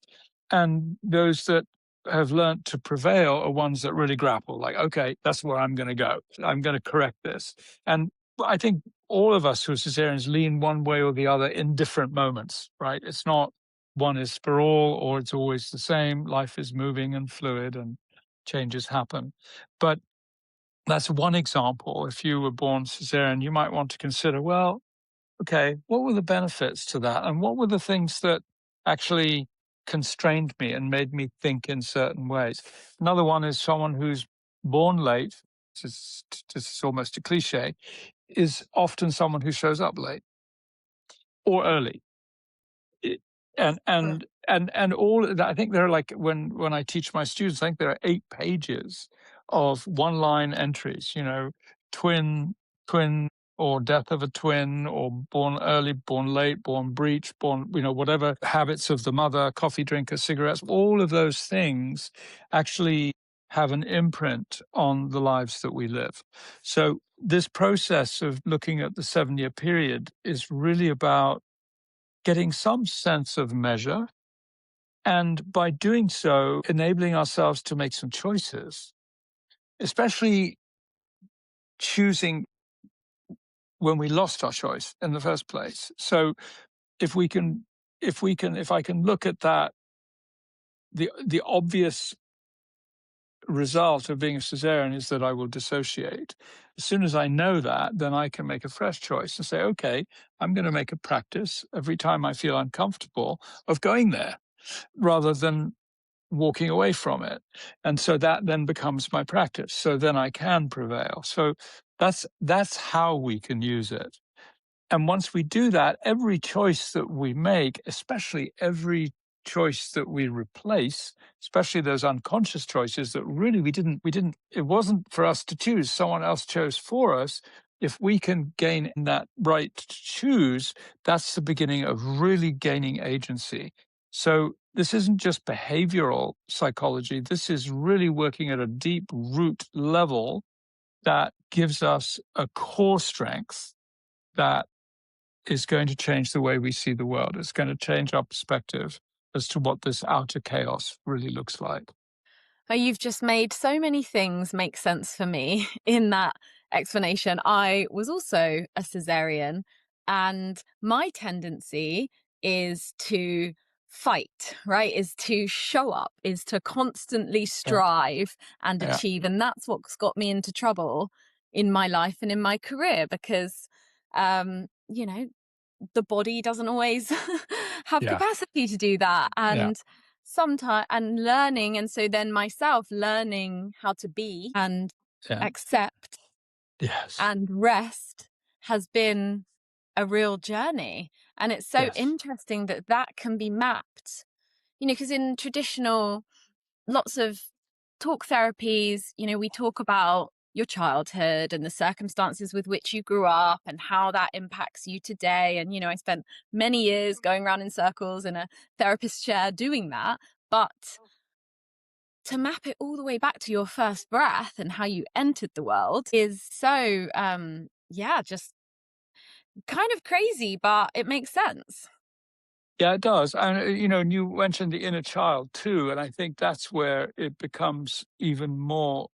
And those that have learned to prevail are ones that really grapple, like, okay, that's where I'm going to go. I'm going to correct this. And I think all of us who are cesareans lean one way or the other in different moments, right? It's not one is for all or it's always the same. Life is moving and fluid and changes happen. But that's one example. If you were born cesarean, you might want to consider, well, okay, what were the benefits to that? And what were the things that actually constrained me and made me think in certain ways? Another one is someone who's born late, this is almost a cliche, is often someone who shows up late or early. It- and Yeah. and all that, I think there are, like, when I teach my students, I think there are 8 pages of one-line entries, twin or death of a twin, or born early, born late, born breech, born, whatever, habits of the mother, coffee drinker, cigarettes, all of those things actually have an imprint on the lives that we live. So this process of looking at the 7-year period is really about getting some sense of measure, and by doing so, enabling ourselves to make some choices, especially choosing when we lost our choice in the first place. So if we can, if I can look at that, the obvious result of being a cesarean is that I will dissociate. As soon as I know that, then I can make a fresh choice and say, okay, I'm going to make a practice every time I feel uncomfortable of going there, rather than walking away from it. And so that then becomes my practice. So then I can prevail. So that's how we can use it. And once we do that, every choice that we make, especially every choice that we replace, especially those unconscious choices that really it wasn't for us to choose, someone else chose for us. If we can gain that right to choose, that's the beginning of really gaining agency. So this isn't just behavioral psychology. This is really working at a deep root level that gives us a core strength that is going to change the way we see the world. It's going to change our perspective as to what this outer chaos really looks like. You've just made so many things make sense for me in that explanation. I was also a cesarean, and my tendency is to fight, right? Is to show up, is to constantly Yeah, strive and yeah, achieve. And that's what's got me into trouble in my life and in my career because, you know, the body doesn't always have yeah, capacity to do that. yeah, And sometimes, and learning, and so then myself learning how to be and yeah. accept Yes, and rest has been a real journey. And it's so yes, interesting that that can be mapped, because in traditional, lots of talk therapies, we talk about your childhood and the circumstances with which you grew up and how that impacts you today. And, I spent many years going around in circles in a therapist chair doing that. But to map it all the way back to your first breath and how you entered the world is so, yeah, just kind of crazy, but it makes sense. yeah, it does. And and you mentioned the inner child too, and I think that's where it becomes even more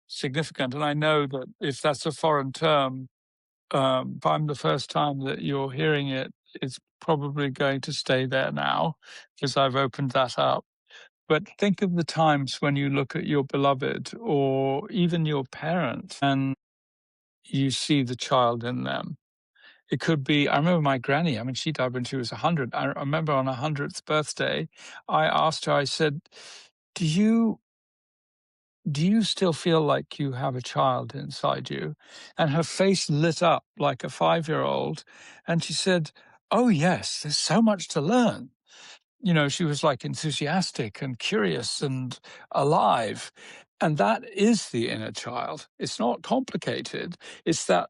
significant. And I know that if that's a foreign term, if I'm the first time that you're hearing it, it's probably going to stay there now because I've opened that up. But think of the times when you look at your beloved or even your parent and you see the child in them. It could be, I remember my granny, I mean, she died when she was 100. I remember on her 100th birthday, I asked her, I said, do you do you still feel like you have a child inside you? And her face lit up like a 5-year-old. And she said, oh, yes, there's so much to learn. She was like enthusiastic and curious and alive. And that is the inner child. It's not complicated. It's that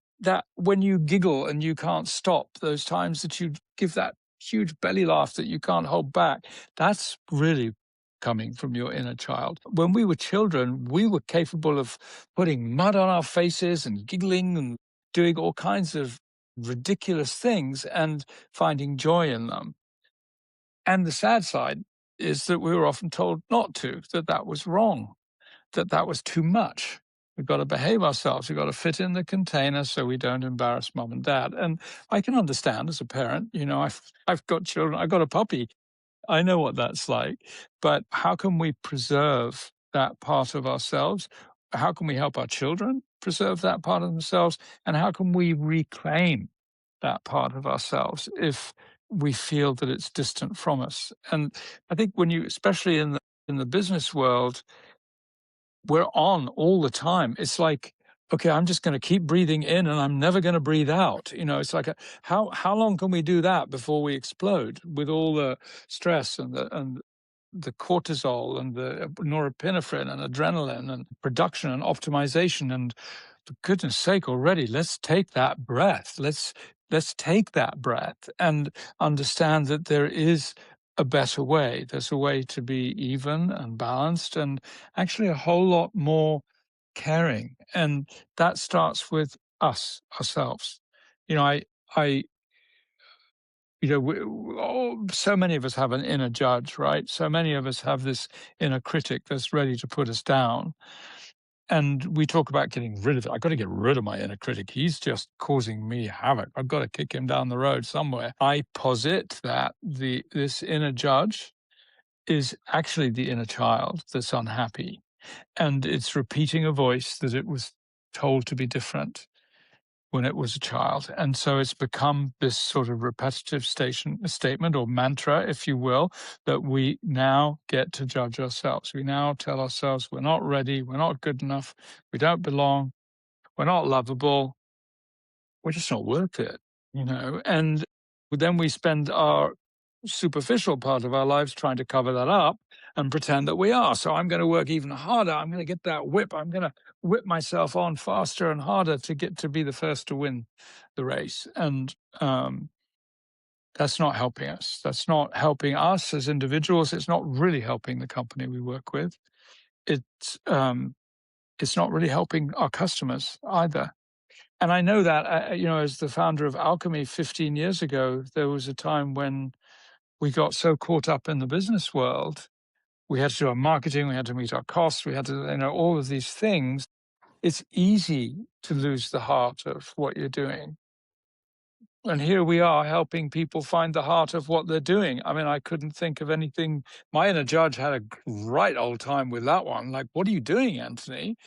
when you giggle and you can't stop, those times that you give that huge belly laugh that you can't hold back. That's really coming from your inner child. When we were children, we were capable of putting mud on our faces and giggling and doing all kinds of ridiculous things and finding joy in them. And the sad side is that we were often told not to, that that was wrong, that that was too much. We've got to behave ourselves. We've got to fit in the container so we don't embarrass mom and dad. And I can understand as a parent, I've got children, I've got a puppy. I know what that's like. But how can we preserve that part of ourselves? How can we help our children preserve that part of themselves? And how can we reclaim that part of ourselves if we feel that it's distant from us? And I think when you, especially in the business world, we're on all the time. It's like, okay, I'm just going to keep breathing in and I'm never going to breathe out. It's like, how long can we do that before we explode with all the stress and the cortisol and the norepinephrine and adrenaline and production and optimization? And for goodness sake, already, let's take that breath. Let's take that breath and understand that there is a better way. There's a way to be even and balanced and actually a whole lot more caring. And that starts with ourselves. You know, I, so many of us have an inner judge, right? So many of us have this inner critic that's ready to put us down. And we talk about getting rid of it. I've got to get rid of my inner critic. He's just causing me havoc. I've got to kick him down the road somewhere. I posit that this inner judge is actually the inner child that's unhappy. And it's repeating a voice that it was told to be different when it was a child. And so it's become this sort of repetitive statement or mantra, if you will, that we now get to judge ourselves. We now tell ourselves we're not ready, we're not good enough, we don't belong, we're not lovable, we're just not worth it, And then we spend our superficial part of our lives trying to cover that up and pretend that we are. So I'm going to work even harder. I'm going to get that whip. I'm going to whip myself on faster and harder to get to be the first to win the race. And that's not helping us. That's not helping us as individuals. It's not really helping the company we work with. It's not really helping our customers either. And I know that, as the founder of Alchemy 15 years ago, there was a time when we got so caught up in the business world. We had to do our marketing, we had to meet our costs, we had to, all of these things. It's easy to lose the heart of what you're doing. And here we are helping people find the heart of what they're doing. I mean, I couldn't think of anything. My inner judge had a great old time with that one. Like, what are you doing, Anthony?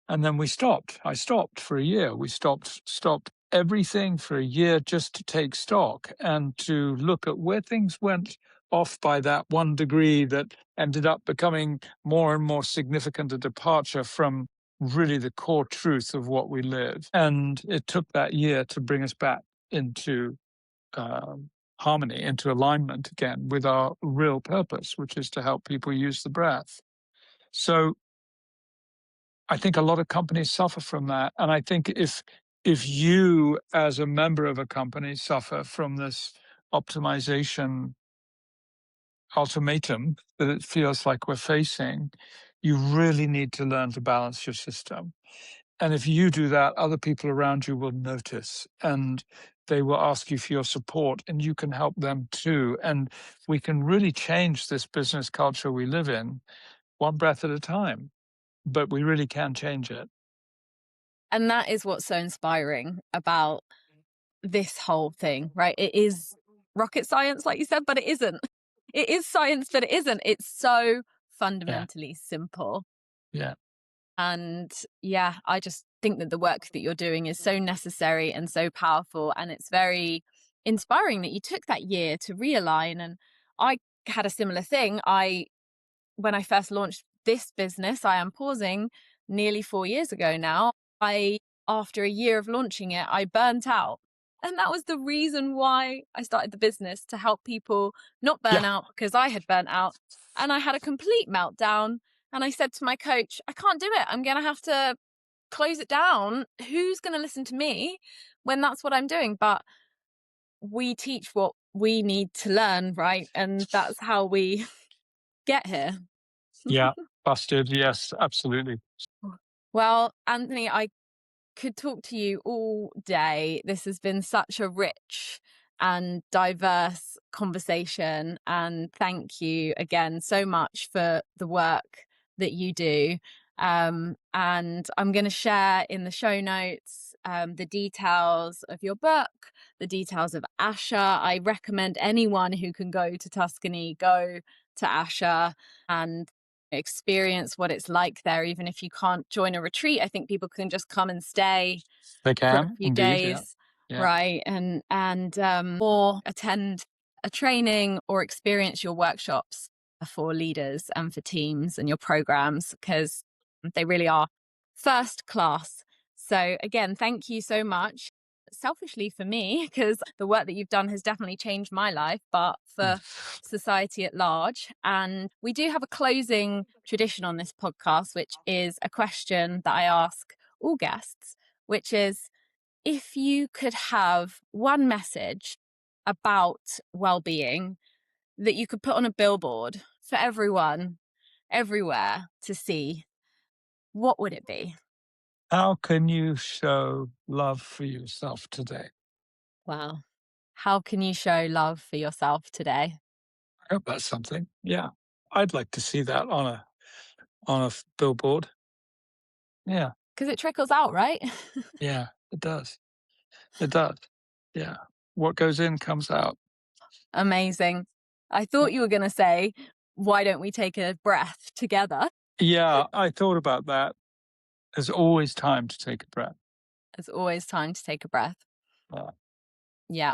And then we stopped. I stopped for a year. We stopped everything for a year just to take stock and to look at where things went off by that 1 degree that ended up becoming more and more significant a departure from really the core truth of what we live. And it took that year to bring us back into harmony, into alignment again with our real purpose, which is to help people use the breath. So I think a lot of companies suffer from that. And I think if you, as a member of a company, suffer from this optimization ultimatum that it feels like we're facing, you really need to learn to balance your system. And if you do that, other people around you will notice and they will ask you for your support, and you can help them too. And we can really change this business culture we live in one breath at a time, but we really can change it. And that is what's so inspiring about this whole thing, right? It is rocket science, like you said, but it isn't. It is science, but it isn't. It's so fundamentally simple. Yeah. And yeah, I just think that the work that you're doing is so necessary and so powerful. And it's very inspiring that you took that year to realign. And I had a similar thing. When I first launched this business, I am pausing nearly 4 years ago now. After a year of launching it, I burnt out. And that was the reason why I started the business, to help people not burn Yeah. out, because I had burnt out and I had a complete meltdown. And I said to my coach, I can't do it. I'm going to have to close it down. Who's going to listen to me when that's what I'm doing? But we teach what we need to learn, right? And that's how we get here. Yeah, busted. Yes, absolutely. Well, Anthony, I could talk to you all day. This has been such a rich and diverse conversation. And thank you again so much for the work that you do. And I'm going to share in the show notes the details of your book, the details of ASHA. I recommend anyone who can go to Tuscany, go to ASHA and experience what it's like there. Even if you can't join a retreat, I think people can just come and stay They for a can few indeed. Yeah. days, Yeah. right? And or attend a training or experience your workshops for leaders and for teams and your programs, because they really are first class. So again, thank you so much. Selfishly for me, because the work that you've done has definitely changed my life, but for society at large. And we do have a closing tradition on this podcast, which is a question that I ask all guests, which is, if you could have one message about well-being that you could put on a billboard for everyone everywhere to see, what would it be? How can you show love for yourself today? Wow. How can you show love for yourself today? I hope that's something. Yeah. I'd like to see that on a billboard. Yeah. Because it trickles out, right? Yeah. It does. It does. Yeah. What goes in comes out. Amazing. I thought you were going to say, why don't we take a breath together? Yeah. I thought about that. There's always time to take a breath. There's always time to take a breath. Yeah. Yeah.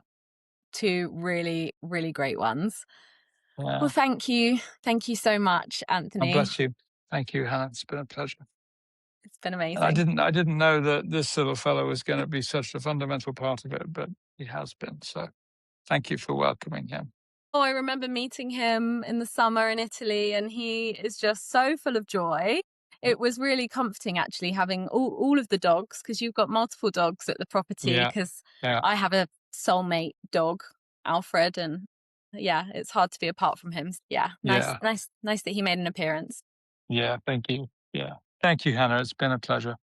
Two really, really great ones. Well, Yeah. thank you. Thank you so much, God Anthony. bless you. Thank you, Hannah. It's been a pleasure. It's been And I amazing. didn't know that this little fellow was going to be such a fundamental part of it, but he has been. So thank you for welcoming him. Oh, I remember meeting him in the summer in Italy, and he is just so full of joy. It was really comforting, actually, having all of the dogs, because you've got multiple dogs at the property, Yeah. because Yeah. I have a soulmate dog, Alfred, and yeah, it's hard to be apart from him. Yeah, Yeah. nice that he made an appearance. Yeah. Thank you. Yeah. Thank you, Hannah. It's been a pleasure.